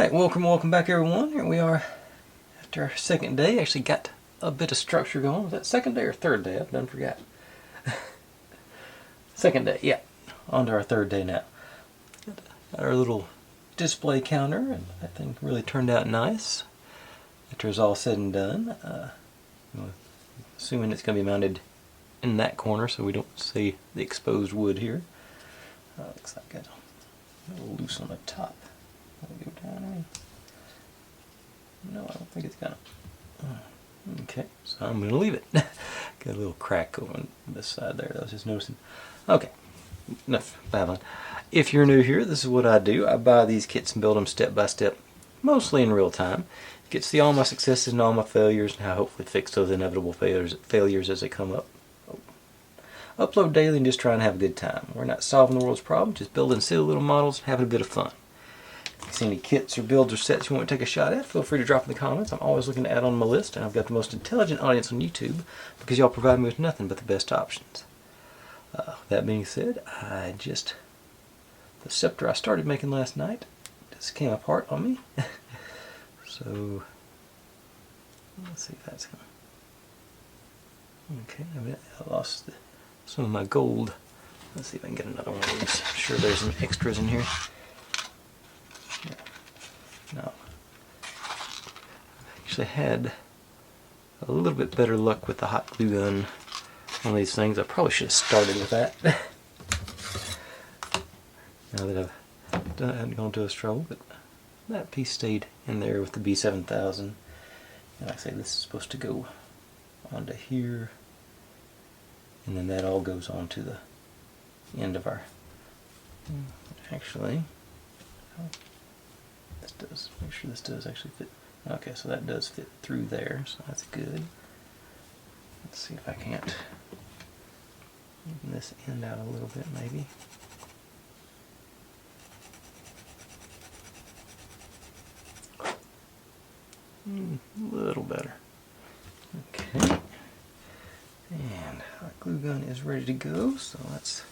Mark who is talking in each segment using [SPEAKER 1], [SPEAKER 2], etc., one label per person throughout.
[SPEAKER 1] Alright, welcome back everyone. Here we are after our second day. Actually got a bit of structure going. Was that second day or third day? I've done forgot. Second day, yeah. On to our third day now. Got our little display counter, and that thing really turned out nice. After it's all said and done. Assuming it's going to be mounted in that corner so we don't see the exposed wood here. Looks like it's a little loose on the top. Go down, I mean. No, I don't think it's gonna. Okay, so I'm gonna leave it. Got a little crack on this side there that I was just noticing. Okay, enough babbling. If you're new here, this is what I do. I buy these kits and build them step by step, mostly in real time. You get to see all my successes and all my failures, and how I hopefully fix those inevitable failures as they come up. Upload daily and just try and have a good time. We're not solving the world's problems, just building silly little models and having a bit of fun. If you see any kits or builds or sets you want to take a shot at, feel free to drop in the comments. I'm always looking to add on my list, and I've got the most intelligent audience on YouTube because y'all provide me with nothing but the best options. That being said, the scepter I started making last night just came apart on me. So, let's see if that's going to... Okay, I lost some of my gold. Let's see if I can get another one of these. I'm sure there's some extras in here. No. Actually had a little bit better luck with the hot glue gun on these things. I probably should have started with that. Now that I haven't gone to this trouble, but that piece stayed in there with the B7000. And like I say, this is supposed to go onto here, and then that all goes on to the end of our... Actually, this does, make sure this does actually fit. Okay, so that does fit through there, so that's good. Let's see if I can't even this end out a little bit, maybe. A little better. Okay. And our glue gun is ready to go, so let's...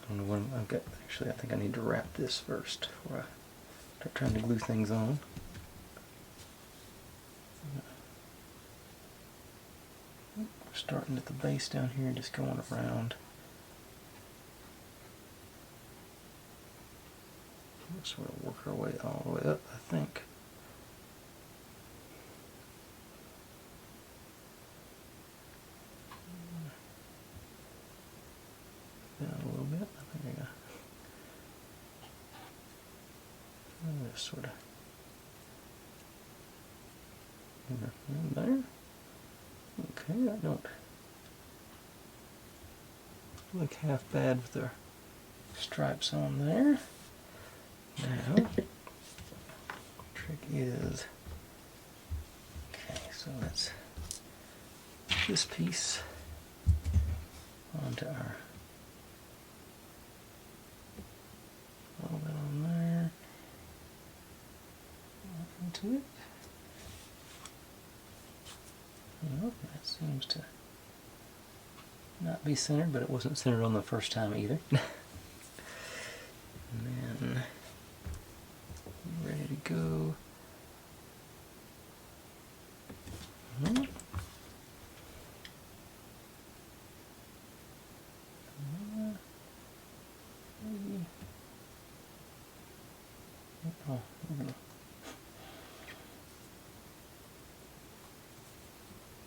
[SPEAKER 1] I don't know what I've got. Actually, I think I need to wrap this first before I start trying to glue things on. We're starting at the base down here and just going around. We'll sort of work our way all the way up, I think. Down a little bit. I think I got just sort of there. Okay, that don't look half bad with the stripes on there. Now, trick is, okay, so let's put this piece onto our little bit on there, into it. Well, that seems to not be centered, but it wasn't centered on the first time either. And then, ready to go.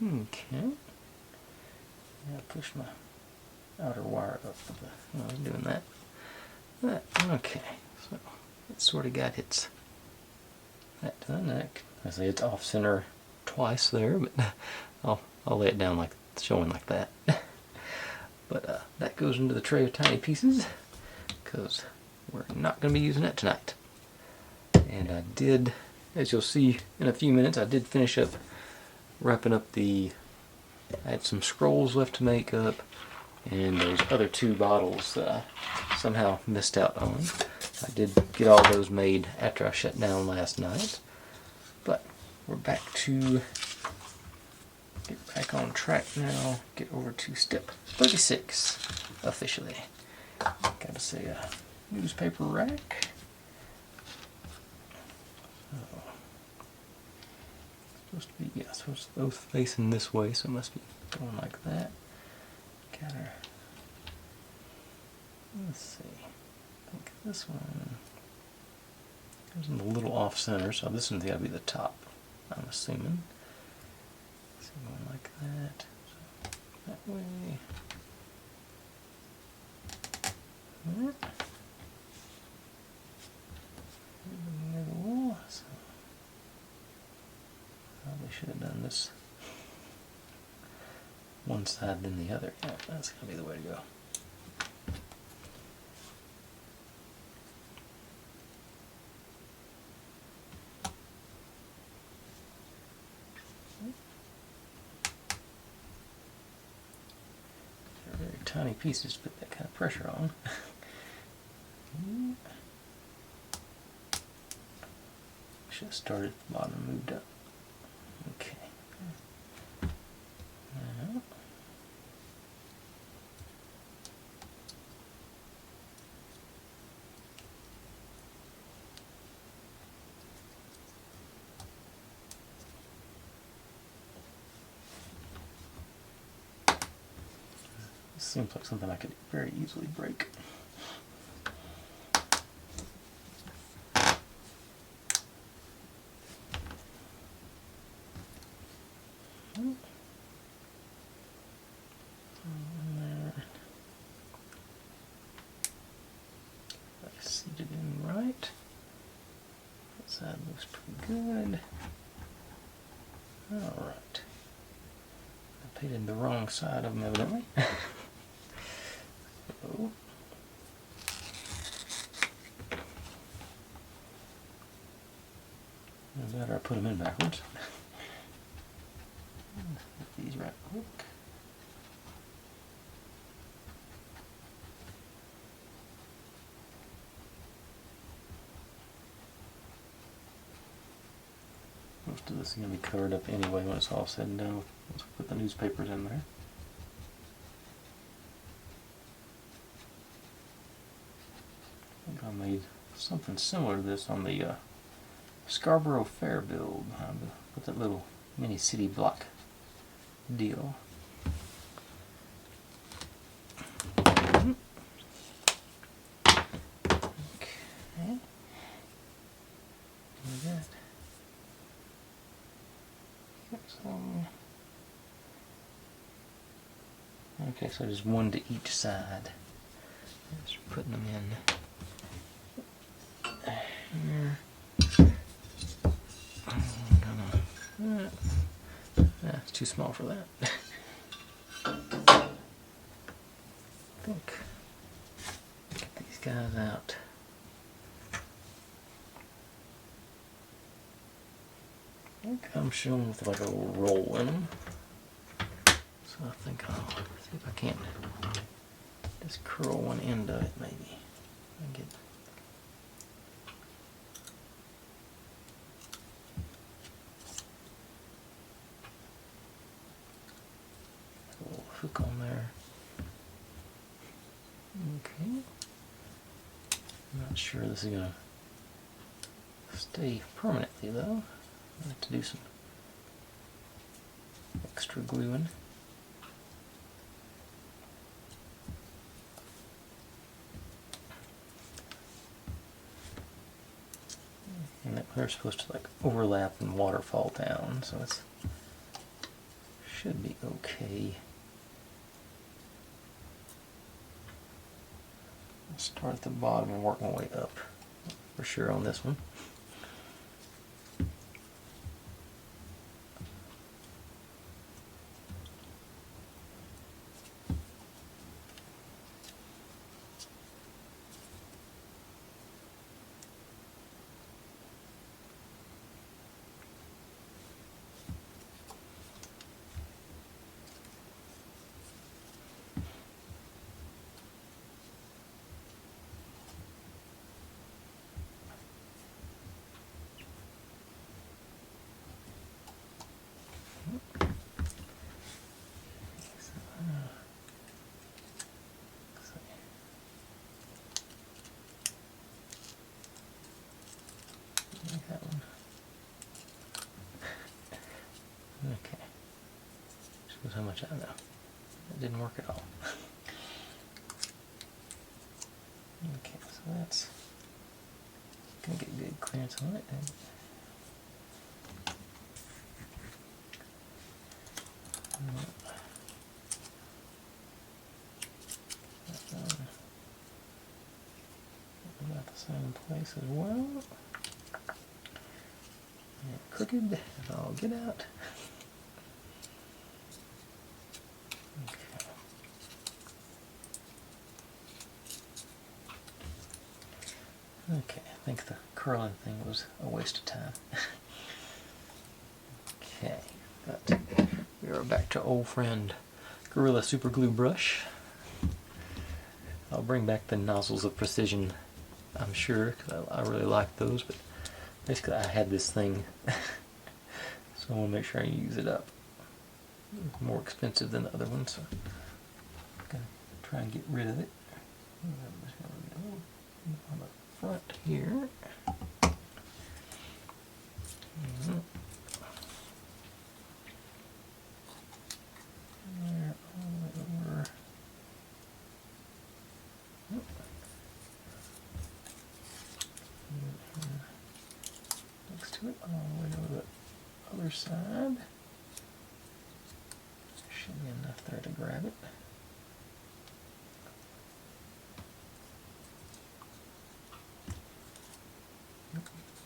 [SPEAKER 1] Okay. Yeah, push my outer wire up. I was doing that. Okay. So it sort of got its that done. I say it's off center twice there, but I'll lay it down like showing like that. But that goes into the tray of tiny pieces because we're not going to be using it tonight. And I did, as you'll see in a few minutes, I did finish up wrapping up I had some scrolls left to make up, and those other two bottles that I somehow missed out on. I did get all those made after I shut down last night. But we're back to get back on track now. Get over to step 36 officially. Gotta say newspaper rack. Supposed to be, yeah, supposed to both facing this way, so it must be going like that. Got her. Let's see. I think this one is a little off center, so this one's got to be the top, I'm assuming. So going like that. So that way. That. In the middle. So probably should have done this one side then the other. Yeah, that's gonna be the way to go. They're very tiny pieces to put that kind of pressure on. Should have started at the bottom and moved up. Okay. Now, this seems like something I could very easily break. Seated in right. That side looks pretty good. Alright. I painted the wrong side of them evidently. So, no matter, I put them in backwards. Put these right quick. Most of this is going to be covered up anyway when it's all said and done. Let's put the newspapers in there. I think I made something similar to this on the Scarborough Fair build. With that little mini city block deal. Okay. Do that. Okay, so there's one to each side. Just putting them in here. It's too small for that. I think get these guys out. I think I'm showing with like a little roll in them. So I think I'll see if I can't just curl one end of it maybe. And get a little hook on there. Okay. I'm not sure this is gonna stay permanently though. I have to do some extra gluing. And they're supposed to like overlap and waterfall down, so it should be okay. I'll start at the bottom and work my way up for sure on this one. Like that one. much I know. It didn't work at all. Okay, so that's gonna get good clearance on it. About the same place as well. And crooked, I'll get out. Okay, I think the curling thing was a waste of time. Okay, but we are back to old friend Gorilla Super Glue Brush. I'll bring back the Nozzles of Precision, I'm sure, because I really like those, but basically I had this thing, so I want to make sure I use it up. It's more expensive than the other one, so I'm going to try and get rid of it. I'm just going to go on the front here. There, all the way over. Next to it, all the way over the other side. Should be enough there to grab it.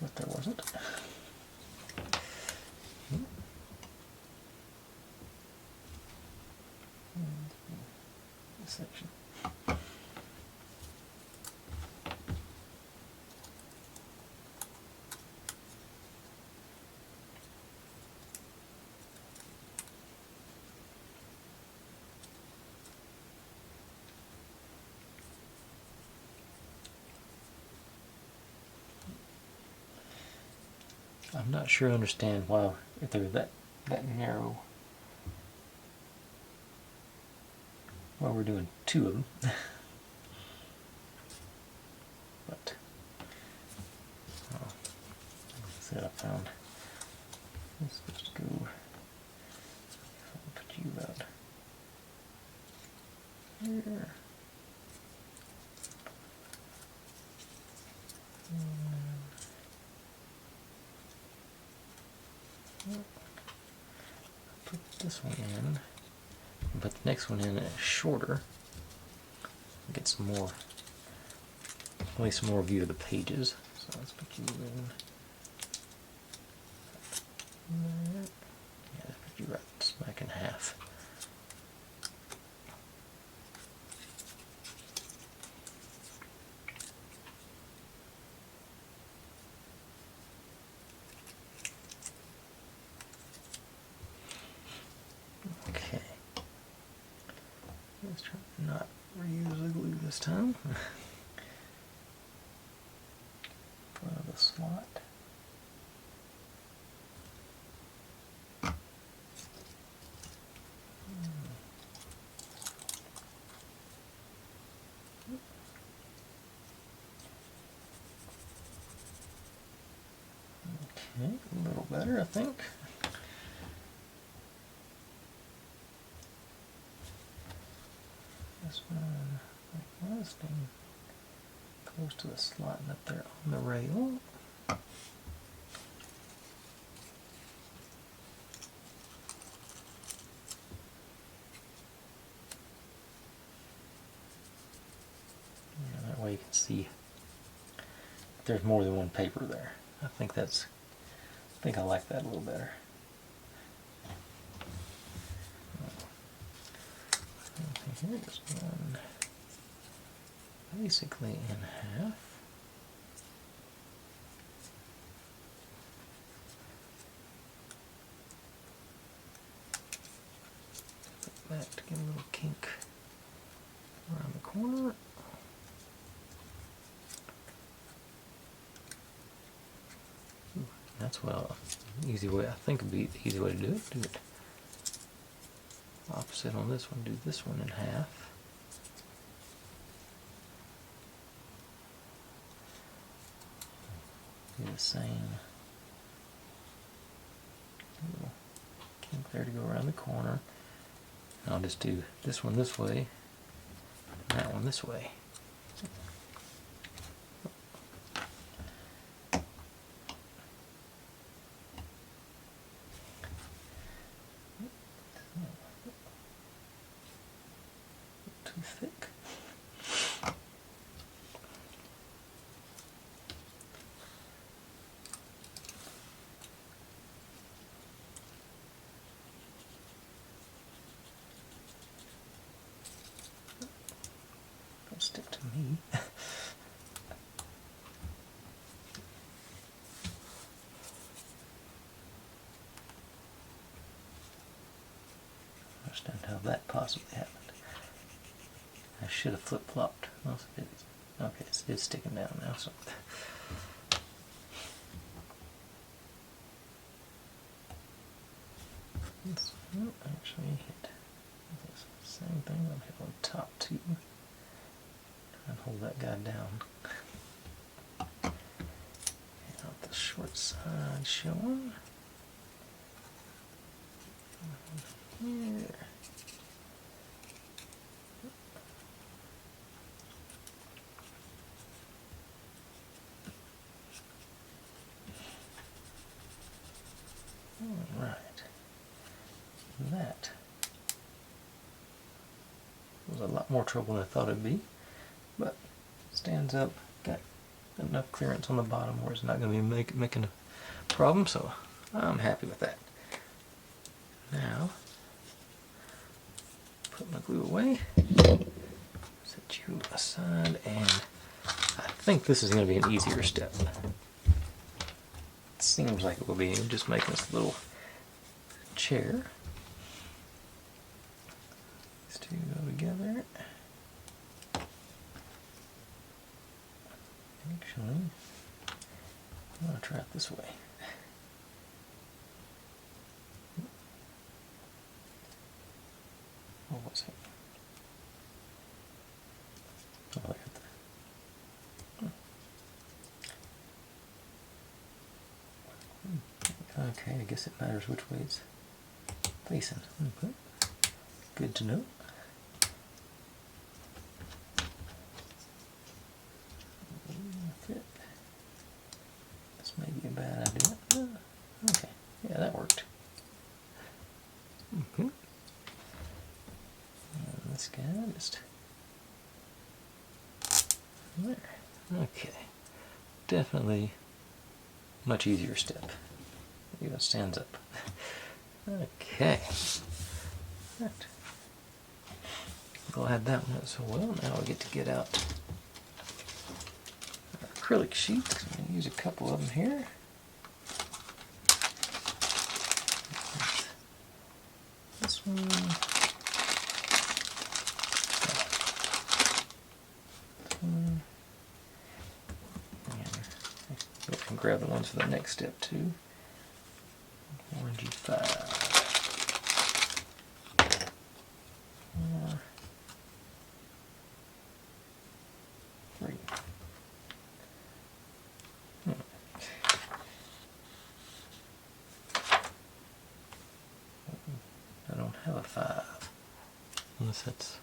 [SPEAKER 1] But there wasn't. This section. I'm not sure I understand why, if they're that narrow, why we're doing two of them. But like I said, I found it's supposed to go. I'll put you about here. Put this one in, and put the next one in shorter. Get some more, at least some more view of the pages. So let's put you in. Yeah, let's put you right smack in half. Okay. Let's try to not reuse the glue this time. Put out the slot. Okay, a little better, I think. This one, like this, staying close to the slot and up there on the rail. Yeah, that way you can see there's more than one paper there. I think I like that a little better. Here's one basically in half. Put that to get a little kink around the corner. That's well, easy way. I think would be the easy way to do it. Do it opposite on this one. Do this one in half. Do the same. Little kink there to go around the corner. I'll just do this one this way, and that one this way. Too thick. Don't stick to me. I understand how that possibly happened. I should have flip-flopped. Okay, it's sticking down now. So. This will actually hit this same thing. I'll hit on top two and hold that guy down. And out the short side showing. Here. Alright. That was a lot more trouble than I thought it'd be, but stands up, got enough clearance on the bottom where it's not going to be making a problem, so I'm happy with that. Now, put my glue away, set you aside, and I think this is going to be an easier step. It seems like it will be. Just making this little chair. These two go together. Actually, I'm going to try it this way. What was it? Oh, look at that. Okay, I guess it matters which way it's facing. Okay. Good to know. Fit. This may be a bad idea. Okay, yeah, that worked. Okay. And this guy just there. Okay, definitely much easier step. It even stands up. Okay. Right. Glad that went so well. Now we get to get out our acrylic sheets. I'm going to use a couple of them here. This one. And I can grab the ones for the next step too. Orangey 5. 4. 3. I don't have a 5. Unless that's...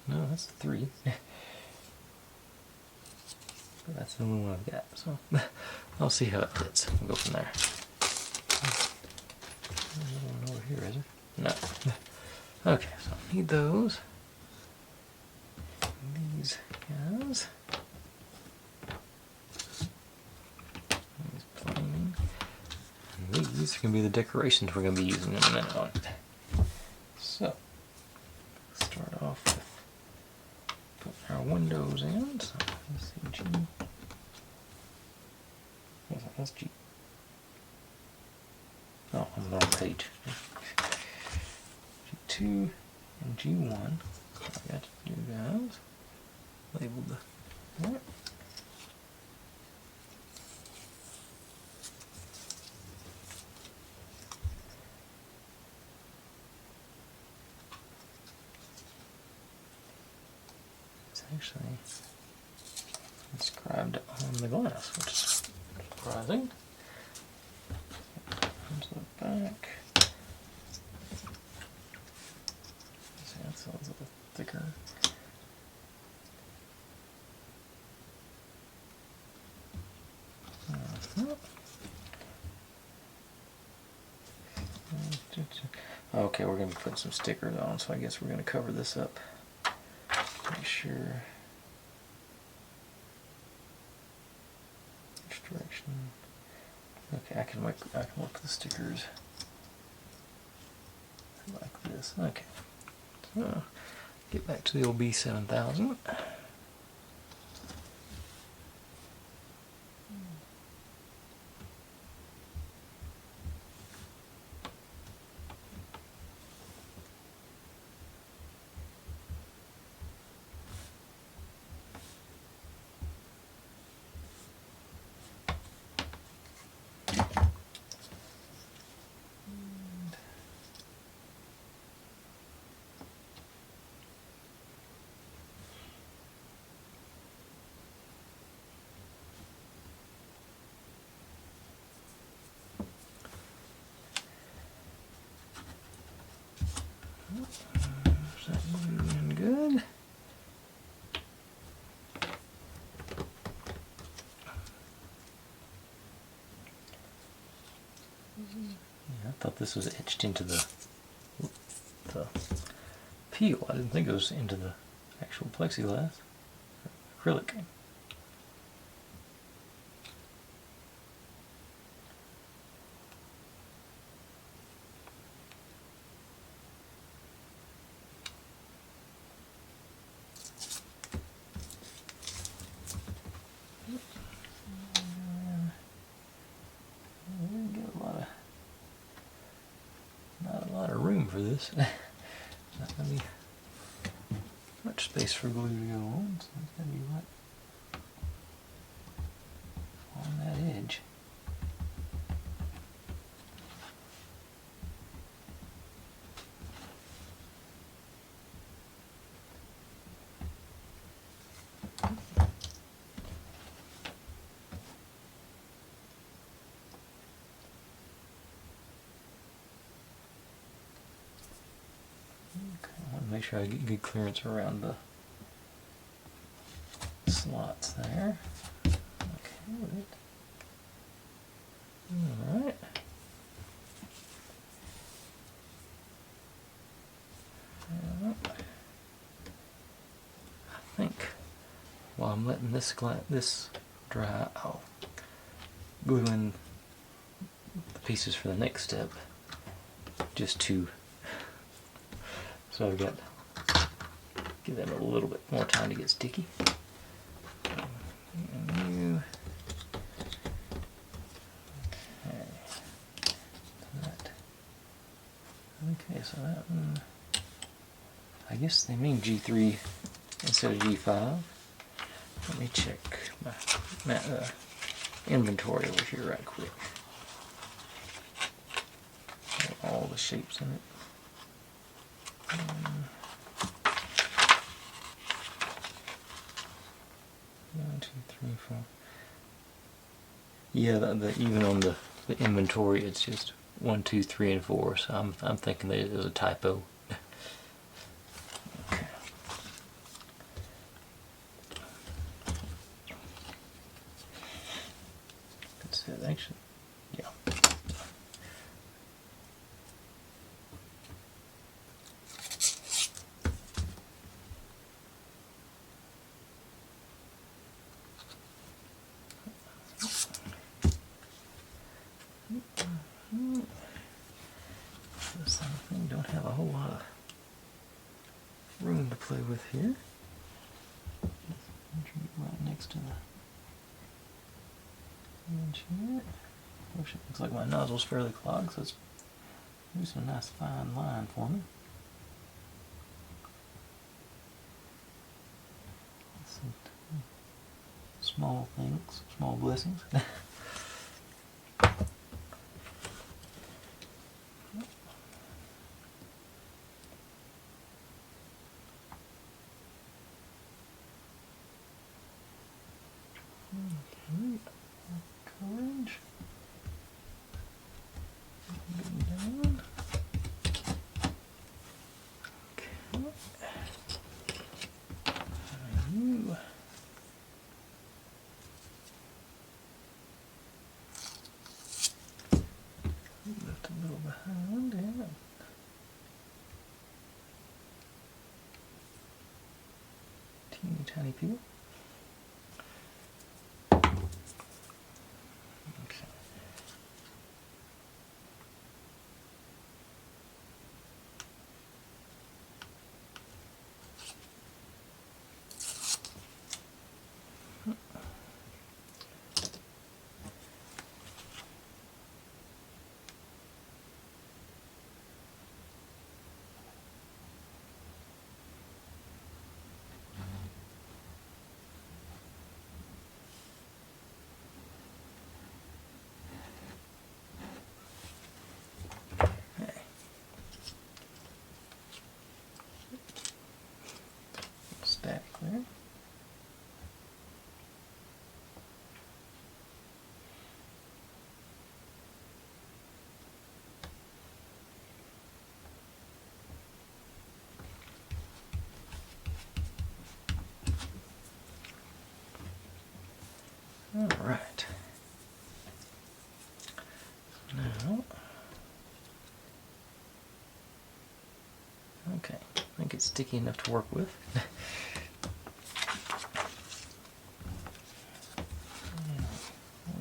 [SPEAKER 1] No, that's a 3. But that's the only one I've got, so I'll see how it fits. We'll go from there. There's one over here, is there? No. Okay, so I need those. These guys. These planing. And these are going to be the decorations we're going to be using in a minute on it. So, start off with putting our windows in. So, let's see, G. What's that? That's G. Oh, I'm on the wrong page. G2 and G1. I got you guys labeled there. It's actually inscribed on the glass, which is surprising. Comes to the back. thicker. Okay, we're going to put some stickers on, so I guess we're going to cover this up. Make sure. Which direction? Okay, I can work the stickers like this. Okay. So get back to the old B7000. Is that moving good? Yeah, I thought this was etched into the peel. I didn't think it was into the actual plexiglass. Acrylic. Not a lot of room for this. Not gonna be much space for glue to go on, so it's gonna be right on that edge. Make sure I get good clearance around the slots there. Okay, with it. Alright. I think while I'm letting this dry, I'll glue in the pieces for the next step. Just to So I've got give them a little bit more time to get sticky. And okay, so that one, I guess they mean G3 instead of G5. Let me check my inventory over here right quick. All the shapes in it. 1, 2, 3, 4. Yeah, even on the inventory, it's just 1, 2, 3, and 4. So I'm thinking that it was a typo. Okay. That's it, actually. Yeah. This thing don't have a whole lot of room to play with here. Right next to the edge here. It looks like my nozzle's fairly clogged, so it's a nice fine line for me. Some small things, small blessings. Courage. Getting down. Okay. behind, yeah. Teeny tiny peel. Okay. Static there. All right. Now, okay, I think it's sticky enough to work with.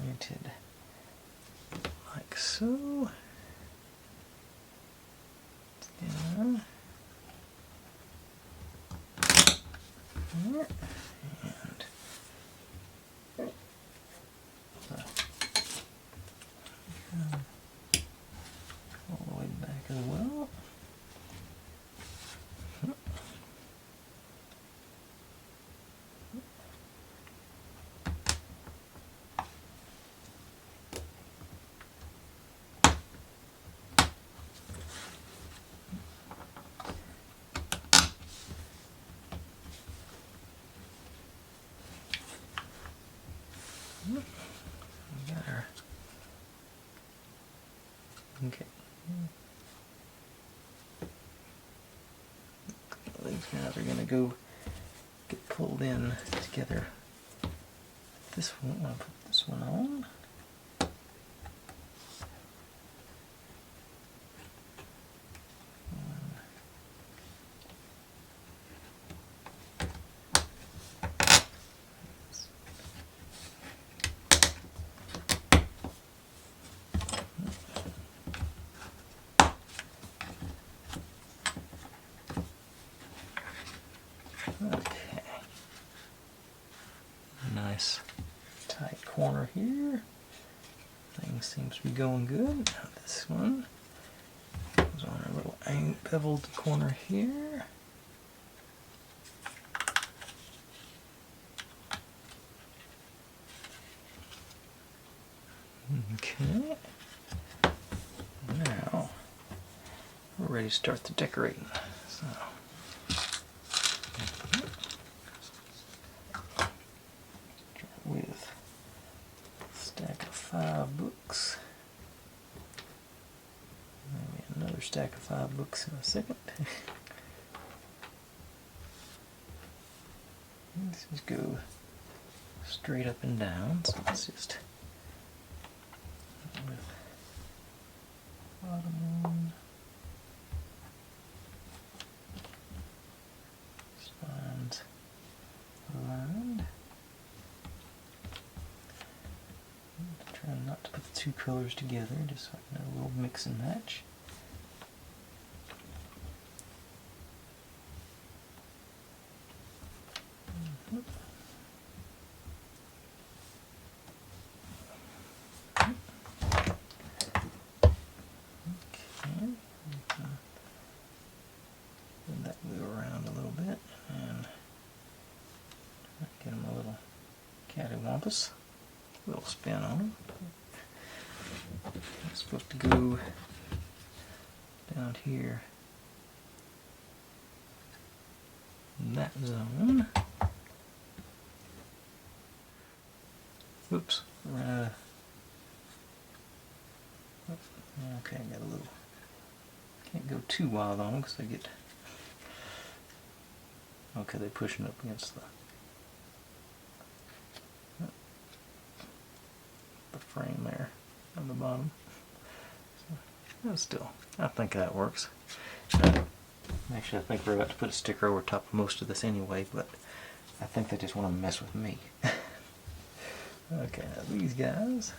[SPEAKER 1] Oriented like so. Down. There. And all the way back as well. We got our okay. These guys are gonna go get pulled in together. This one, I'll put this one on. Okay. Nice tight corner here. Things seems to be going good. Now this one goes on a little beveled corner here. Okay. Now we're ready to start the decorating. So. With a stack of 5 books. Maybe another stack of 5 books in a second. Let's just go straight up and down. So let's just with bottom one. Spines aligned. Trying not to put the 2 colors together, just so I can have a little mix and match. Bend that glue around a little bit and get them a little cattywampus. A little spin on them. It's supposed to go down here in that zone. Oops, okay, got a little. Can't go too wild on them because they get. Okay, they're pushing up against the frame there on the bottom. So, still, I think that works. Actually, I think we're about to put a sticker over top of most of this anyway, but I think they just want to mess with me. Okay, now these guys,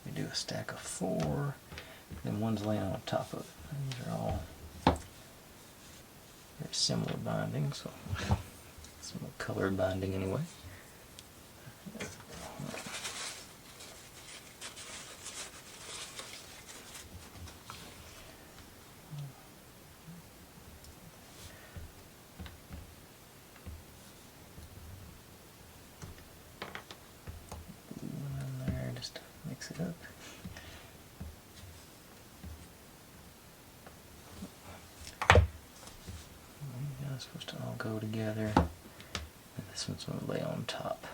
[SPEAKER 1] we do a stack of 4, then one's laying on top of it. These are all very similar binding, so some colored binding anyway. Just mix it up. These are supposed to all go together, and this one's going to lay on top,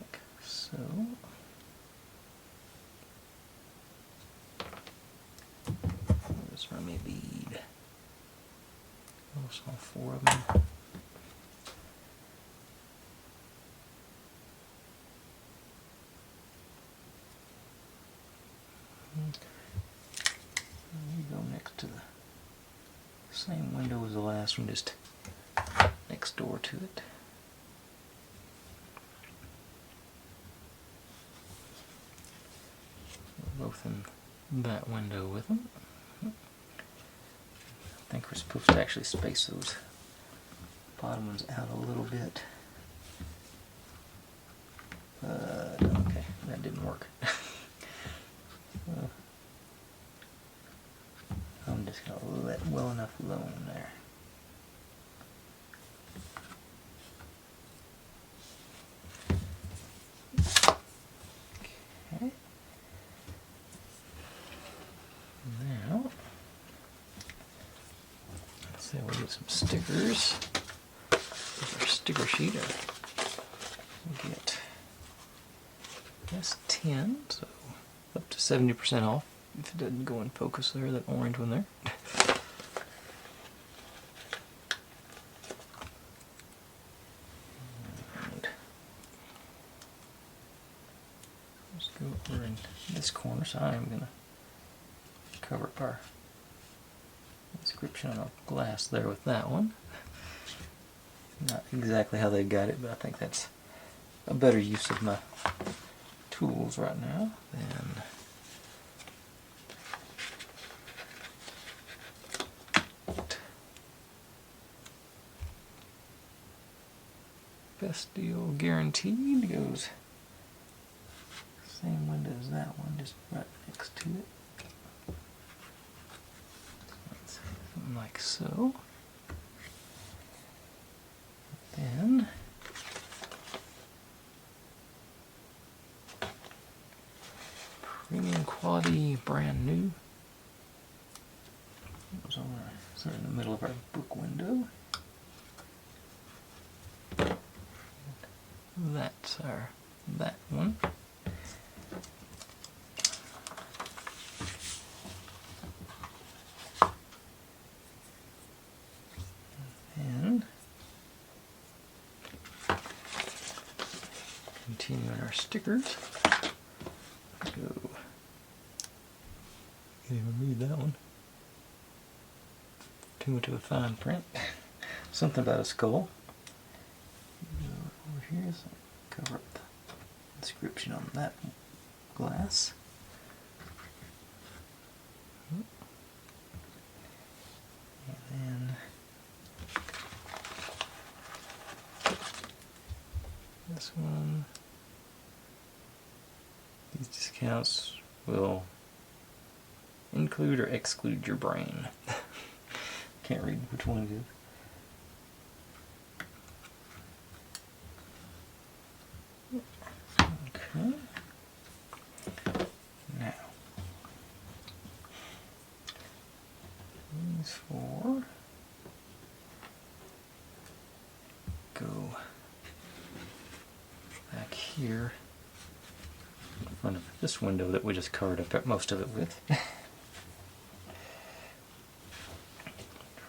[SPEAKER 1] like so. Just run me a bead. Almost all 4 of them. You go next to the same window as the last one, just next door to it. We're both in that window with them. I think we're supposed to actually space those bottom ones out a little bit. Okay, that didn't work. I'm just going to let well enough alone there. Okay. Now, let's say we'll get some stickers. Here's our sticker sheet. We'll get that's 10, so up to 70% off. If it doesn't go in focus there, that orange one there. And let's go over in this corner, so I'm going to cover up our inscription on our glass there with that one. Not exactly how they got it, but I think that's a better use of my tools right now than best deal guaranteed goes same window as that one, just right next to it. Something like so. Then premium quality, brand new. It was over sort of in the middle of our book window. That's that one. And continuing our stickers. Go. Can't even read that one. Too much of a fine print. Something about a skull. Over here, so cover up the inscription on that glass. And then this one. These discounts will include or exclude your brain. Can't read which one it is. Okay. Now, these 4 go back here in front of this window that we just covered up most of it with.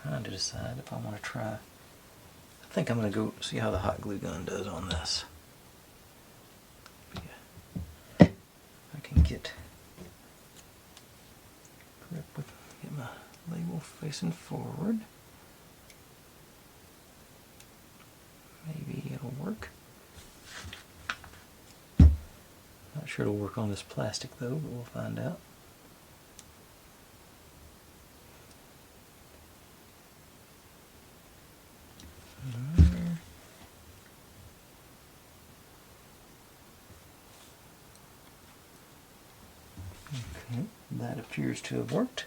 [SPEAKER 1] Trying to decide if I want to try. I think I'm going to go see how the hot glue gun does on this. I can get facing forward. Maybe it'll work. Not sure it'll work on this plastic though, but we'll find out. Okay, that appears to have worked.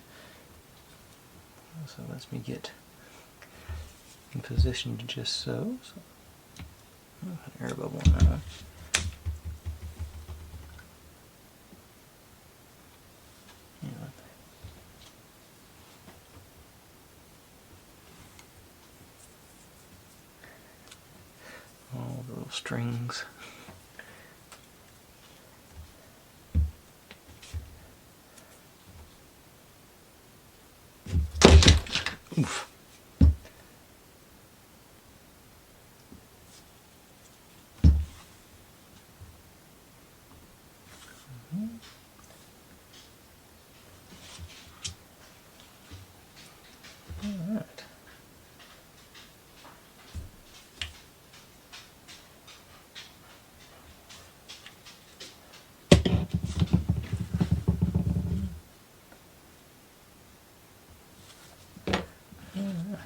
[SPEAKER 1] So lets me get in position just so. An air bubble on that one. All the little strings. Oof. All right.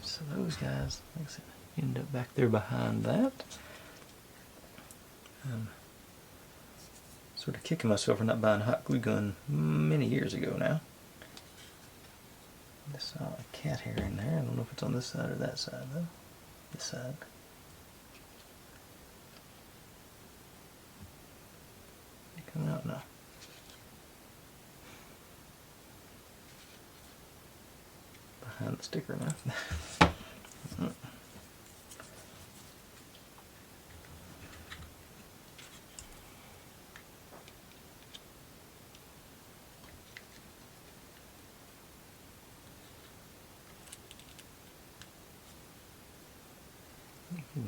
[SPEAKER 1] So those guys, like I said, end up back there behind that. Sort of kicking myself for not buying a hot glue gun many years ago now. I saw a cat hair in there. I don't know if it's on this side or that side though. This side. Coming out now. Behind the sticker now.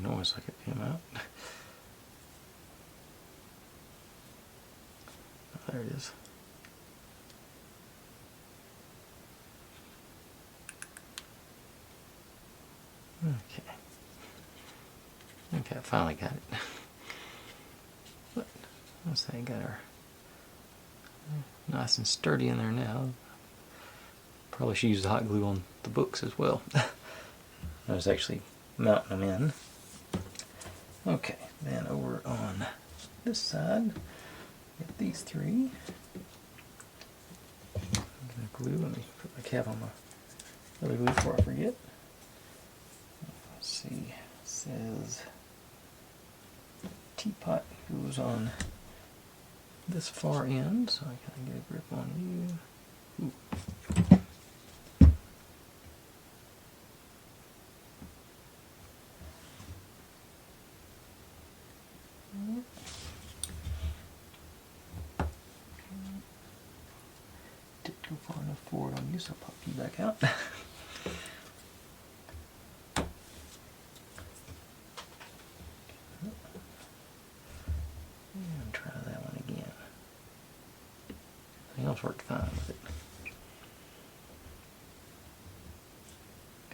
[SPEAKER 1] Noise like it came out. Oh, there it is. Okay. Okay, I finally got it. But let's say I got her nice and sturdy in there now. Probably should use the hot glue on the books as well. I was actually mounting them in. Okay, then over on this side, get these three. I'm gonna glue. Let me put my cap on my other glue before I forget. Let's see. It says teapot goes on this far end, so I can get a grip on you. Ooh. Didn't go far enough forward on you, so I'll pop you back out. And try that one again. Everything else worked fine with it.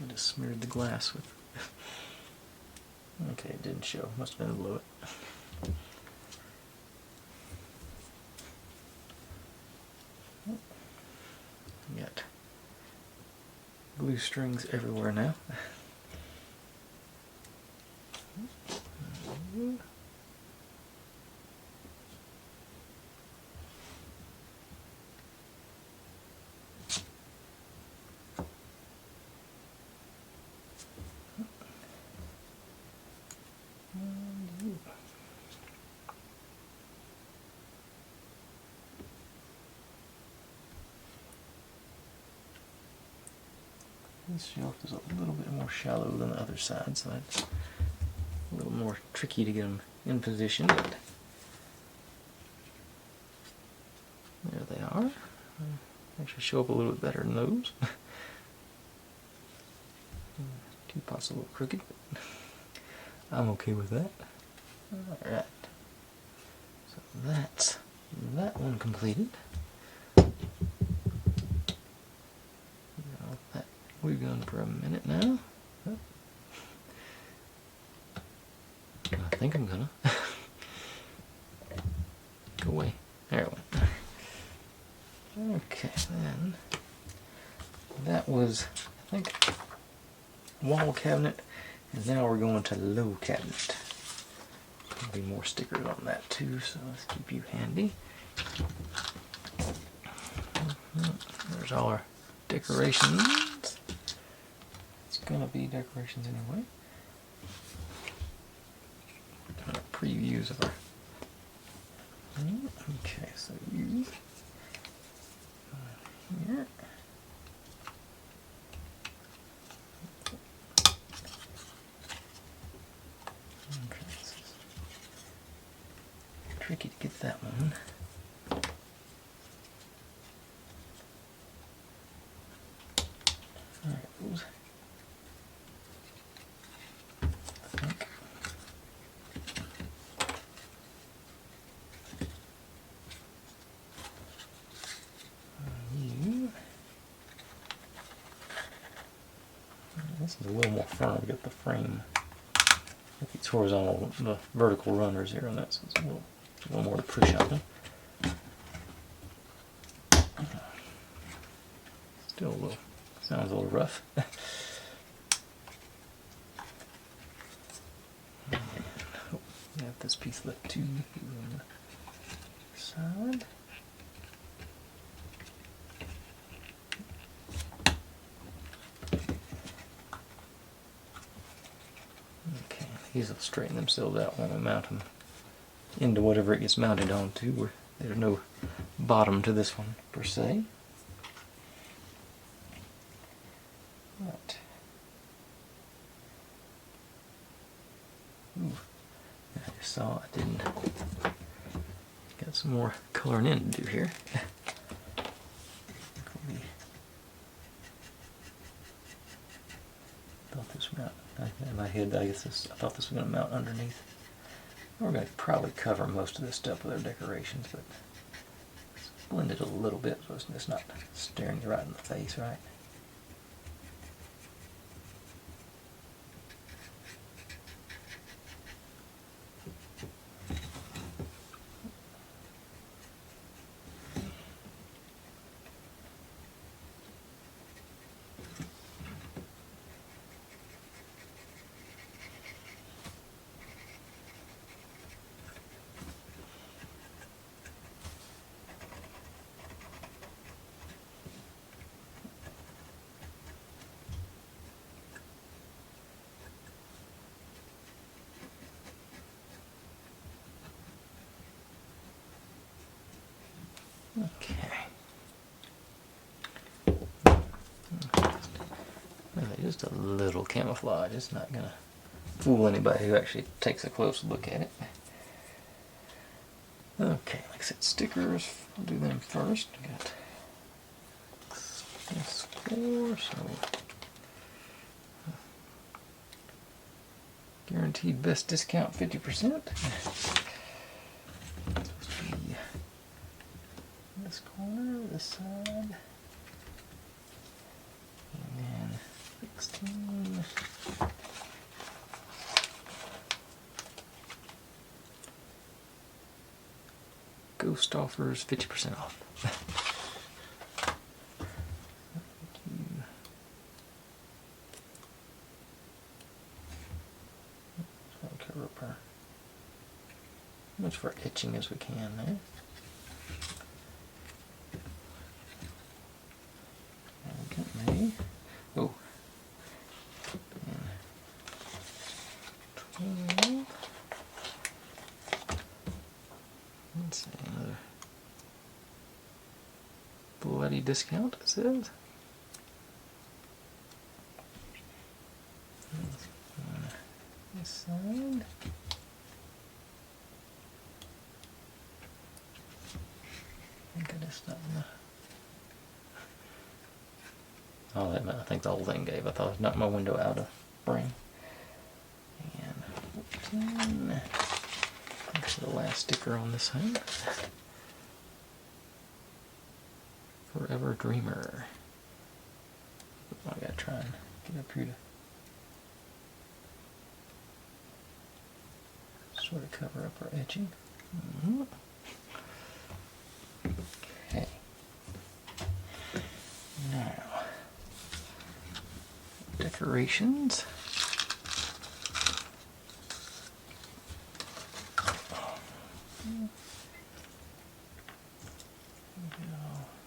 [SPEAKER 1] I just smeared the glass with. Okay, it didn't show. Must have been below it. Got glue strings everywhere now. This shelf is a little bit more shallow than the other side, so that's a little more tricky to get them in position, but there they are. Actually show up a little bit better than those. Teapot's a little crooked, but I'm okay with that. Alright, so that's that one completed. That we've gone for a minute now. I think I'm gonna go away. There it went. Okay, then that was, I think, wall cabinet, and now we're going to low cabinet. There'll be more stickers on that too, so let's keep you handy. There's all our decorations. It's gonna be decorations anyway. Previews of our. Okay, so you here. Okay, this is tricky to get that one. There it goes. I think. This is a little more firm. We got the frame with these horizontal, the vertical runners here on that, so it's a little more to push on them. Still a little, sounds a little rough. Got this piece left too on the side. Okay, these will straighten themselves out when we mount them into whatever it gets mounted onto, where there's no bottom to this one per se. But, ooh, I just saw I didn't. Got some more coloring in to do here. Thought this would mount. In my head, I thought this was going to mount underneath. We're going to probably cover most of this stuff with our decorations, but blend it a little bit so it's not staring you right in the face, right? Okay. Just a little camouflage. It's not going to fool anybody who actually takes a close look at it. Okay, like I said, stickers. I'll do them first. Got this 4, so guaranteed best discount 50%. This corner, this side, and then 16. Ghost offers 50% off. Cover up our much for etching as we can there. Oh. And 12. Let's see, another bloody discount, it says. This side. Thank goodness not enough. Oh, that meant I think the whole thing gave. I thought I was knocking my window out of frame. And 14. That's the last sticker on this side. Forever Dreamer. I gotta try and get up here to sort of cover up our etching. Okay. Now, decorations.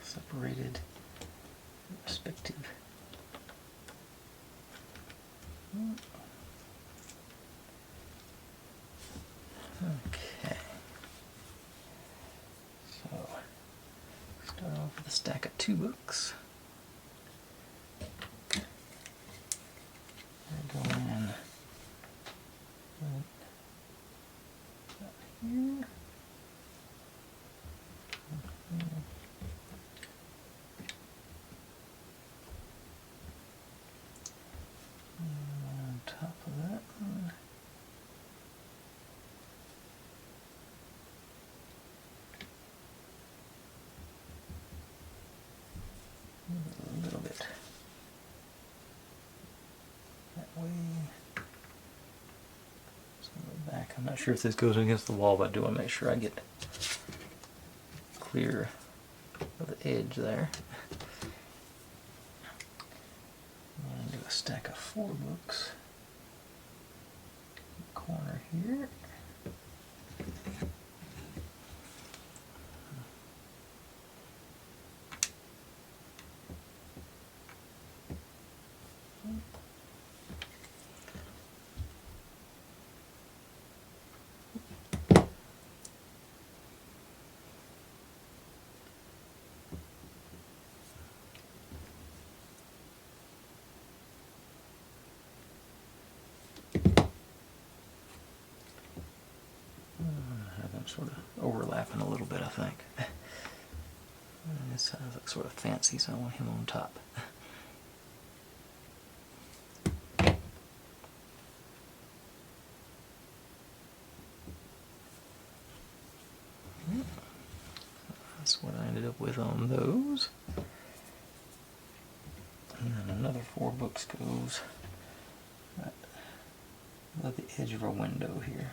[SPEAKER 1] Separated respective. Okay. So start off with a stack of 2 books. And go in here. On top of that one. A little bit that way. So the back, I'm not sure if this goes against the wall, but I do want to make sure I get clear of the edge there. I'm going to do a stack of 4 books. Corner here. Have them sort of overlapping a little bit, I think. This sounds like sort of fancy, so I want him on top. That's what I ended up with on those. And then another 4 books goes right above the edge of our window here.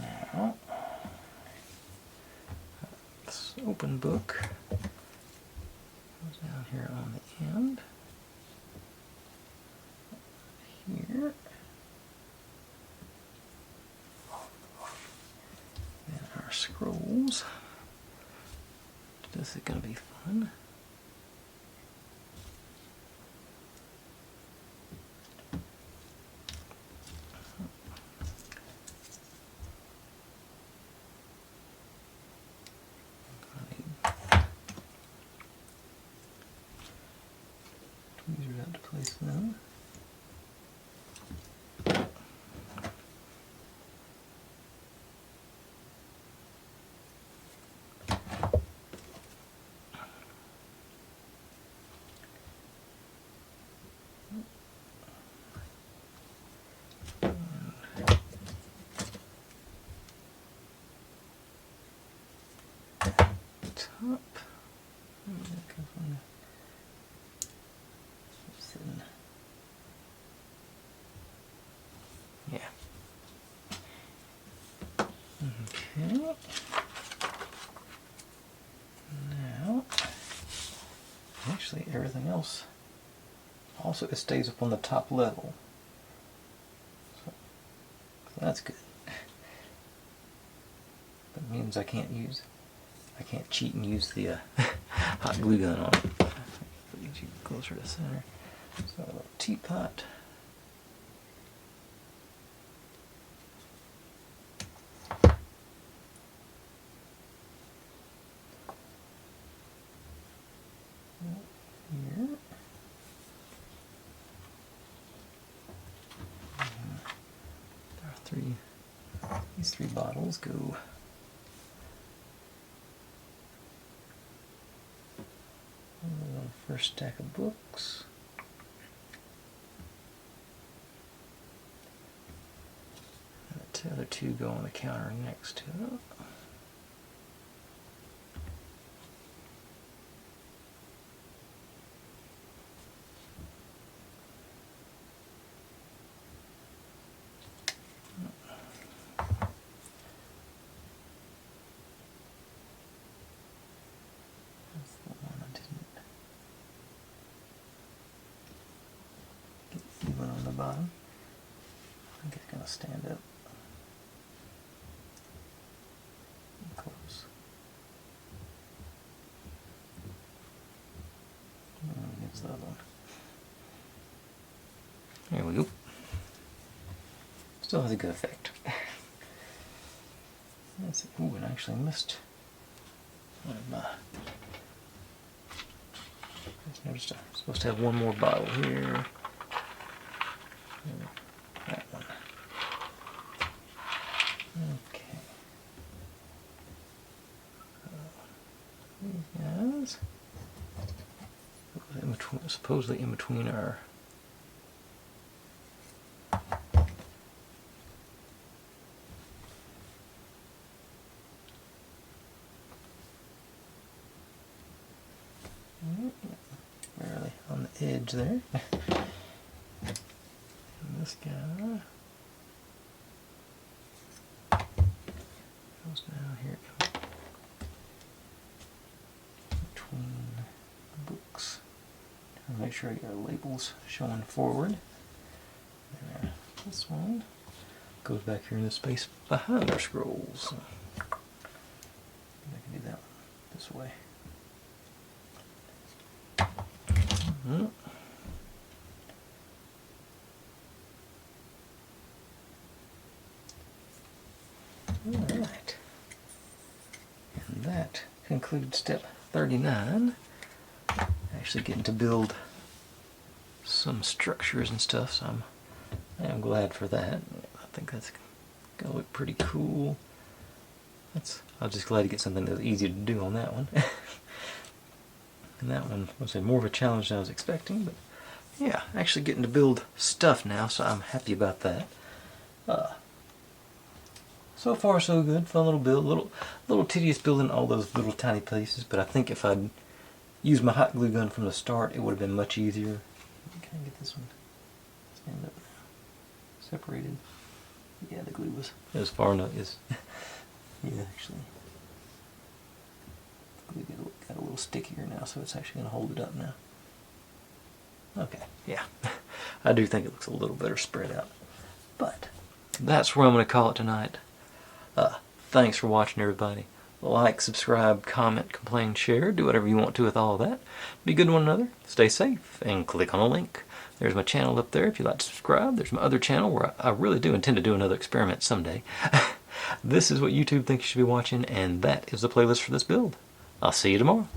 [SPEAKER 1] Now, this open book goes down here on the end. Here. And our scrolls. This is going to be fun. Tweezers out to place them. Top. Yeah. Okay. Now, actually, everything else also it stays up on the top level. So that's good. That means I can't cheat and use the hot glue gun on it. Get you closer to center. So a little teapot. these three bottles go on the first stack of books. And the other two go on the counter next to it. Even on the bottom. I think it's going to stand up close. Against the other one. There we go. Still has a good effect. Let's see. Ooh, and I actually missed one of my. I noticed I'm supposed to have one more bottle here. That one. Okay. These guys. Supposedly in between our. Barely on the edge there. And this guy goes down here between the books. Make sure I get our labels showing forward. And this one goes back here in the space behind our scrolls. I can do that this way. Alright. And that concludes step 39. Actually getting to build some structures and stuff, so I'm glad for that. I think that's gonna look pretty cool. I'm just glad to get something that's easy to do on that one. And that one was more of a challenge than I was expecting, but yeah, actually getting to build stuff now, so I'm happy about that. So far so good, fun little build, little tedious building all those little tiny pieces, but I think if I'd used my hot glue gun from the start, it would have been much easier. Can I get this one stand up now? Separated. Yeah, the glue was far enough. Yeah, actually. The glue got a little stickier now, so it's actually going to hold it up now. Okay, yeah. I do think it looks a little better spread out. But that's where I'm going to call it tonight. Thanks for watching, everybody. Like, subscribe, comment, complain, share, do whatever you want to with all of that. Be good to one another, stay safe, and click on a link. There's my channel up there if you'd like to subscribe. There's my other channel where I really do intend to do another experiment someday. This is what YouTube thinks you should be watching, and that is the playlist for this build. I'll see you tomorrow.